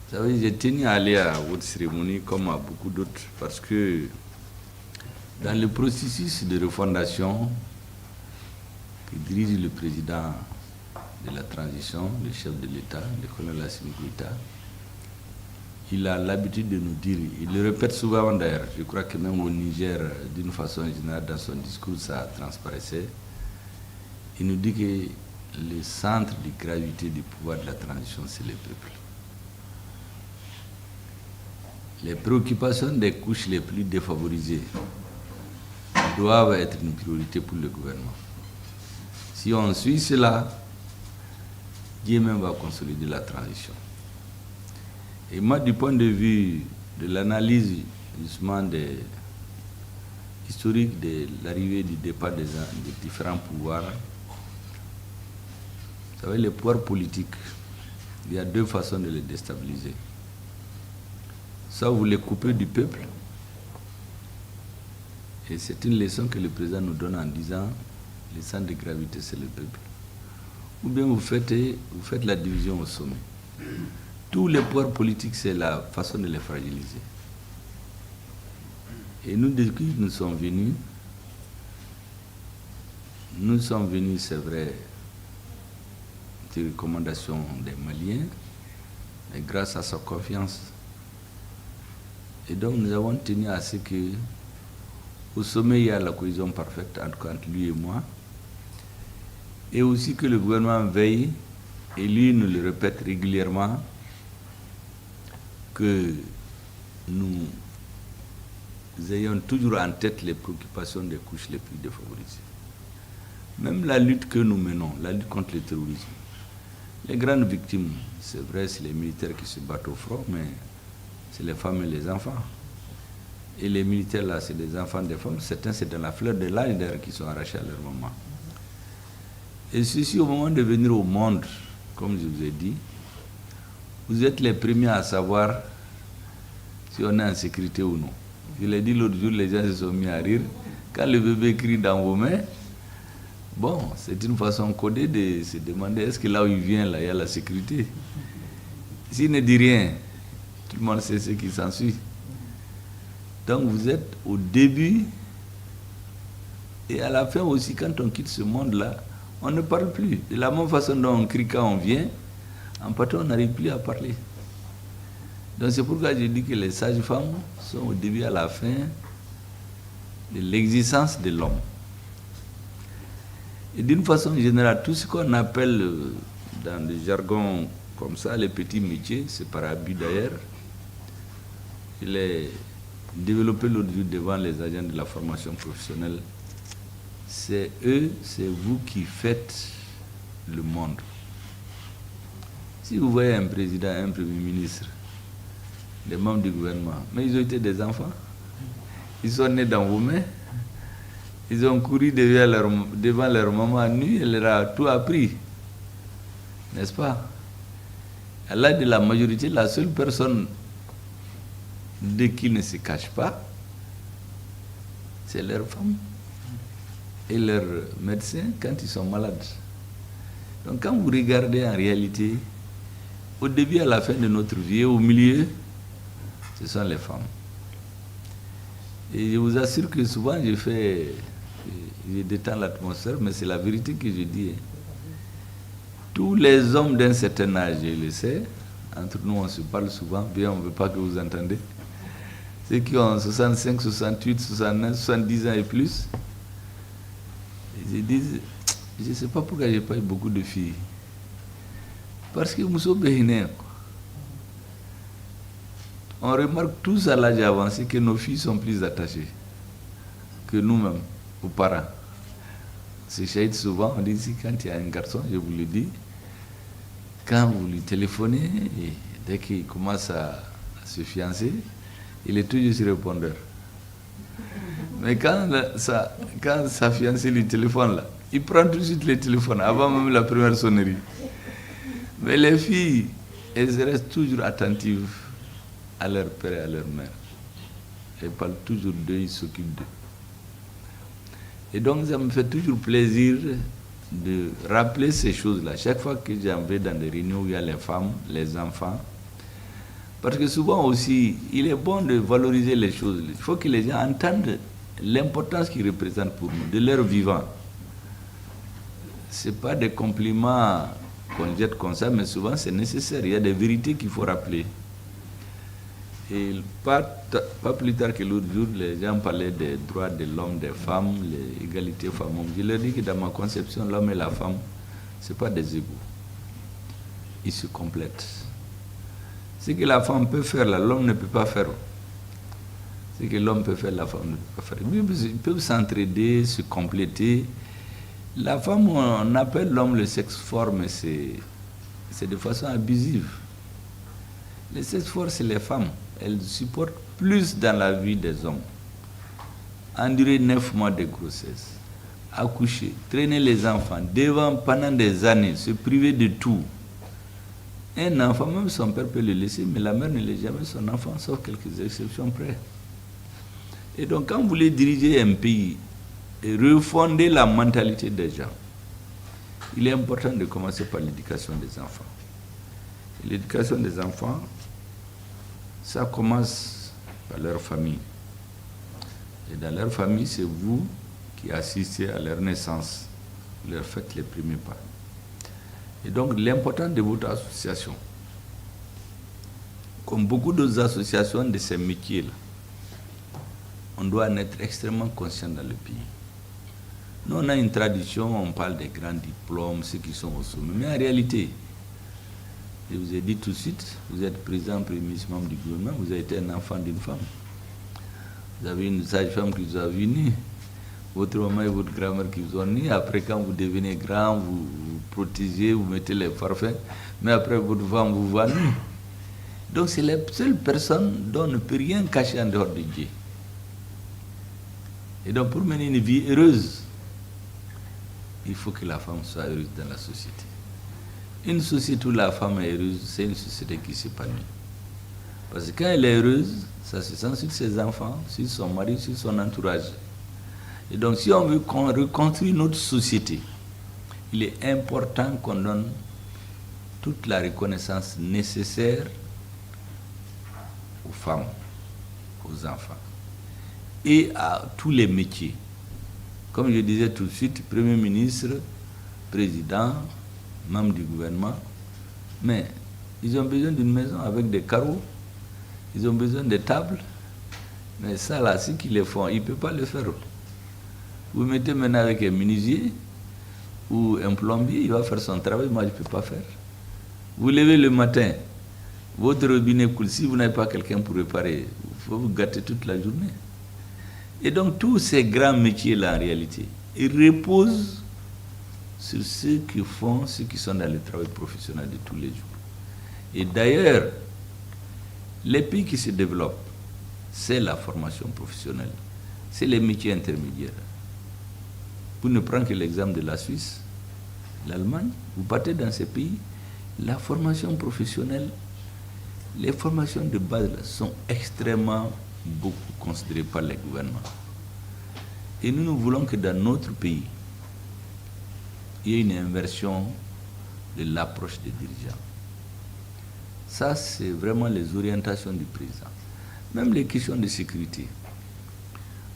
Vous savez, j'ai tenu à aller à votre cérémonie comme à beaucoup d'autres parce que dans le processus de refondation que dirige le président de la transition, le chef de l'État, le colonel Assimi Goïta, il a l'habitude de nous dire, il le répète souvent d'ailleurs, je crois que même au Niger, d'une façon générale, dans son discours, ça transparaissait, il nous dit que le centre de gravité du pouvoir de la transition, c'est le peuple. Les préoccupations des couches les plus défavorisées doivent être une priorité pour le gouvernement. Si on suit cela, Dieu même va consolider la transition. Et moi, du point de vue de l'analyse justement historique de l'arrivée du départ des différents pouvoirs, vous savez, les pouvoirs politiques, il y a deux façons de les déstabiliser. Soit vous les coupez du peuple, et c'est une leçon que le président nous donne en disant le centre de gravité, c'est le peuple. Ou bien vous faites la division au sommet. Tous les pouvoirs politiques, c'est la façon de les fragiliser. Et nous, depuis que nous sommes venus, c'est vrai, des recommandations des Maliens, mais grâce à sa confiance. Et donc nous avons tenu à ce que, au sommet, il y a la cohésion parfaite entre lui et moi, et aussi que le gouvernement veille, et lui nous le répète régulièrement, que nous ayons toujours en tête les préoccupations des couches les plus défavorisées. Même la lutte que nous menons, la lutte contre le terrorisme, les grandes victimes, c'est vrai, c'est les militaires qui se battent au front, mais c'est les femmes et les enfants. Et les militaires, là, c'est des enfants des femmes. Certains, c'est dans la fleur de l'âge d'ailleurs qui sont arrachés à leur maman. Et ceci, au moment de venir au monde, comme je vous ai dit, vous êtes les premiers à savoir si on est en sécurité ou non. Je l'ai dit l'autre jour, les gens se sont mis à rire. Quand le bébé crie dans vos mains, bon, c'est une façon codée de se demander est-ce que là où il vient, là, il y a la sécurité. S'il ne dit rien, tout le monde sait ce qui s'ensuit. Donc vous êtes au début et à la fin aussi, quand on quitte ce monde-là, on ne parle plus. De la même façon dont on crie quand on vient, en partant, on n'arrive plus à parler. Donc c'est pourquoi je dis que les sages-femmes sont au début et à la fin de l'existence de l'homme. Et d'une façon générale, tout ce qu'on appelle dans le jargon comme ça, les petits métiers, c'est par habit d'ailleurs. Je l'ai développé l'autre jour devant les agents de la formation professionnelle. C'est eux, c'est vous qui faites le monde. Si vous voyez un président, un premier ministre, des membres du gouvernement, mais ils ont été des enfants. Ils sont nés dans vos mains. Ils ont couru devant leur maman nue, elle leur a tout appris. N'est-ce pas? À l'âge de la majorité, la seule personne de qui ne se cache pas, c'est leur femme et leurs médecins quand ils sont malades. Donc quand vous regardez en réalité, au début et à la fin de notre vie, au milieu, ce sont les femmes. Et je vous assure que souvent je détends l'atmosphère, mais c'est la vérité que je dis. Tous les hommes d'un certain âge, je le sais, entre nous on se parle souvent, bien on ne veut pas que vous entendez. Ceux qui ont 65, 68, 69, 70 ans et plus, ils disent, je ne sais pas pourquoi je n'ai pas eu beaucoup de filles. Parce que nous sommes bénins. On remarque tous à l'âge avancé que nos filles sont plus attachées que nous-mêmes, aux parents. C'est shahid souvent, on dit ici, quand il y a un garçon, je vous le dis, quand vous lui téléphonez, et dès qu'il commence à se fiancer, il est toujours sur répondeur. Mais quand sa fiancée lui téléphone, là, il prend tout de suite le téléphone, avant même la première sonnerie. Mais les filles, elles restent toujours attentives à leur père et à leur mère. Elles parlent toujours d'eux, ils s'occupent d'eux. Et donc, ça me fait toujours plaisir de rappeler ces choses-là. Chaque fois que j'en vais dans des réunions où il y a les femmes, les enfants, Parce que souvent aussi, il est bon de valoriser les choses. Il faut que les gens entendent l'importance qu'ils représentent pour nous, de leur vivant. Ce n'est pas des compliments qu'on jette comme ça, mais souvent c'est nécessaire. Il y a des vérités qu'il faut rappeler. Et pas plus tard que l'autre jour, les gens parlaient des droits de l'homme, des femmes, l'égalité femmes-hommes. Je leur dis que dans ma conception, l'homme et la femme, ce n'est pas des égaux. Ils se complètent. Ce que la femme peut faire, l'homme ne peut pas faire. Ce que l'homme peut faire, la femme ne peut pas faire. Ils peuvent s'entraider, se compléter. La femme, on appelle l'homme le sexe fort, mais c'est de façon abusive. Le sexe fort, c'est les femmes. Elles supportent plus dans la vie des hommes. Endurer 9 mois de grossesse, accoucher, traîner les enfants devant pendant des années, se priver de tout. Un enfant, même son père peut le laisser, mais la mère ne laisse jamais son enfant, sauf quelques exceptions près. Et donc, quand vous voulez diriger un pays et refonder la mentalité des gens, il est important de commencer par l'éducation des enfants. Et l'éducation des enfants, ça commence par leur famille. Et dans leur famille, c'est vous qui assistez à leur naissance, vous leur faites les premiers pas. Et donc, l'importance de votre association, comme beaucoup d'autres associations de ces métiers-là, on doit en être extrêmement conscient dans le pays. Nous, on a une tradition, on parle des grands diplômes, ceux qui sont au sommet. Mais en réalité, je vous ai dit tout de suite, vous êtes président, premier ministre, membre du gouvernement, vous avez été un enfant d'une femme. Vous avez une sage-femme qui vous a vu né, votre maman et votre grand-mère qui vous ont né. Après, quand vous devenez grand, vous vous protégez, vous mettez les parfums, mais après, votre femme vous voit nu. Donc, c'est la seule personne dont on ne peut rien cacher en dehors de Dieu. Et donc, pour mener une vie heureuse, il faut que la femme soit heureuse dans la société. Une société où la femme est heureuse, c'est une société qui s'épanouit. Parce que quand elle est heureuse, ça se sent sur ses enfants, sur son mari, sur son entourage. Et donc, si on veut reconstruire notre société, il est important qu'on donne toute la reconnaissance nécessaire aux femmes, aux enfants et à tous les métiers. Comme je disais tout de suite, Premier ministre, président, membre du gouvernement, mais ils ont besoin d'une maison avec des carreaux, ils ont besoin de tables, mais ça là, ceux qui le font, ils ne peuvent pas le faire. Vous mettez maintenant avec un menuisier ou un plombier, il va faire son travail, moi je ne peux pas faire. Vous levez le matin, votre robinet coule, si vous n'avez pas quelqu'un pour réparer, il faut vous gâter toute la journée. Et donc tous ces grands métiers-là, en réalité, ils reposent sur ceux qui sont dans le travail professionnel de tous les jours. Et d'ailleurs, les pays qui se développent, c'est la formation professionnelle, c'est les métiers intermédiaires. Vous ne prenez que l'exemple de la Suisse, l'Allemagne, vous partez dans ces pays, la formation professionnelle, les formations de base là, sont extrêmement beaucoup considérées par les gouvernements. Et nous voulons que dans notre pays, il y ait une inversion de l'approche des dirigeants. Ça, c'est vraiment les orientations du président. Même les questions de sécurité.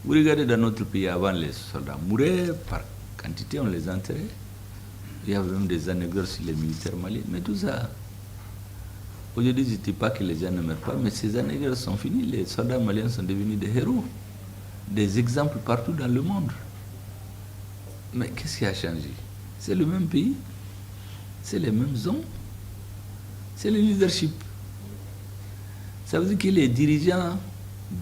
Vous regardez dans notre pays, avant, les soldats mouraient par quantité, on les enterrait. Il y avait même des anecdotes sur les militaires maliens. Mais tout ça, aujourd'hui, je ne dis pas que les gens ne meurent pas, mais ces anecdotes sont finies. Les soldats maliens sont devenus des héros, des exemples partout dans le monde. Mais qu'est-ce qui a changé? C'est le même pays, c'est les mêmes hommes, c'est le leadership. Ça veut dire que les dirigeants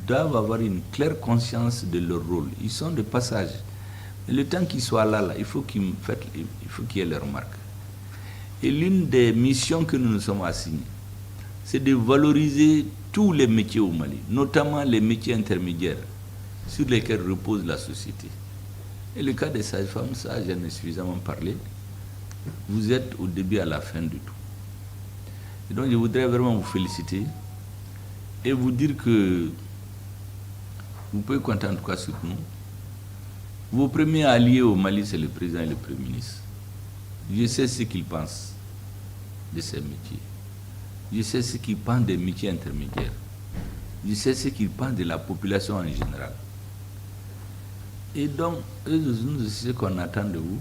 doivent avoir une claire conscience de leur rôle. Ils sont de passage. Mais le temps qu'ils soient là, il faut qu'ils aient leur marque. Et l'une des missions que nous nous sommes assignées, c'est de valoriser tous les métiers au Mali, notamment les métiers intermédiaires sur lesquels repose la société. Et le cas des sages-femmes, ça, j'en ai suffisamment parlé. Vous êtes au début à la fin de tout. Et donc, je voudrais vraiment vous féliciter et vous dire que vous pouvez compter en tout cas sur nous. Vos premiers alliés au Mali, c'est le président et le Premier ministre. Je sais ce qu'ils pensent de ces métiers. Je sais ce qu'ils pensent des métiers intermédiaires. Je sais ce qu'ils pensent de la population en général. Et donc, nous, ce qu'on attend de vous,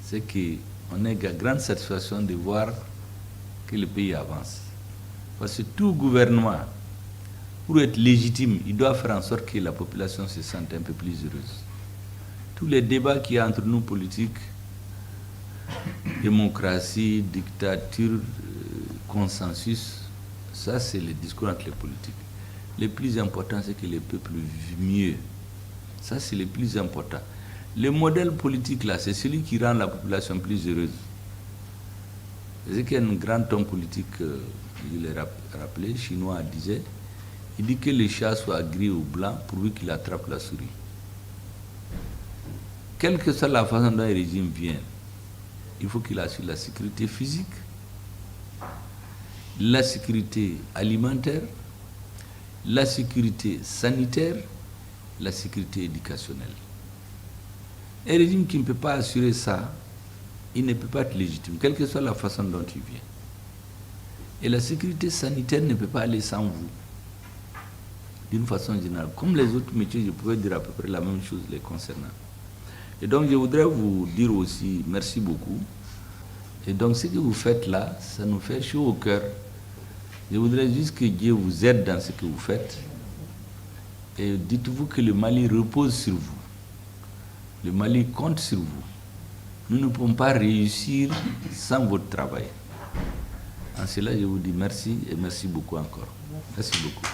c'est qu'on ait grande satisfaction de voir que le pays avance. Parce que tout gouvernement, pour être légitime, il doit faire en sorte que la population se sente un peu plus heureuse. Tous les débats qu'il y a entre nous politiques, démocratie, dictature, consensus, ça c'est le discours entre les politiques. Le plus important, c'est que les peuples vivent mieux. Ça, c'est le plus important. Le modèle politique, là, c'est celui qui rend la population plus heureuse. C'est qu'un grand homme politique, il est rappelé, chinois, disait, il dit que le chat soit gris ou blanc pourvu qu'il attrape la souris. Quelle que soit la façon dont le régime vient, il faut qu'il assure la sécurité physique, la sécurité alimentaire, la sécurité sanitaire, la sécurité éducationnelle. Un régime qui ne peut pas assurer ça, il ne peut pas être légitime, quelle que soit la façon dont il vient. Et la sécurité sanitaire ne peut pas aller sans vous, d'une façon générale. Comme les autres métiers, je pouvais dire à peu près la même chose les concernant. Et donc, je voudrais vous dire aussi merci beaucoup. Et donc, ce que vous faites là, ça nous fait chaud au cœur. Je voudrais juste que Dieu vous aide dans ce que vous faites. Et dites-vous que le Mali repose sur vous. Le Mali compte sur vous. Nous ne pouvons pas réussir sans votre travail. En cela, je vous dis merci et merci beaucoup encore. Merci beaucoup.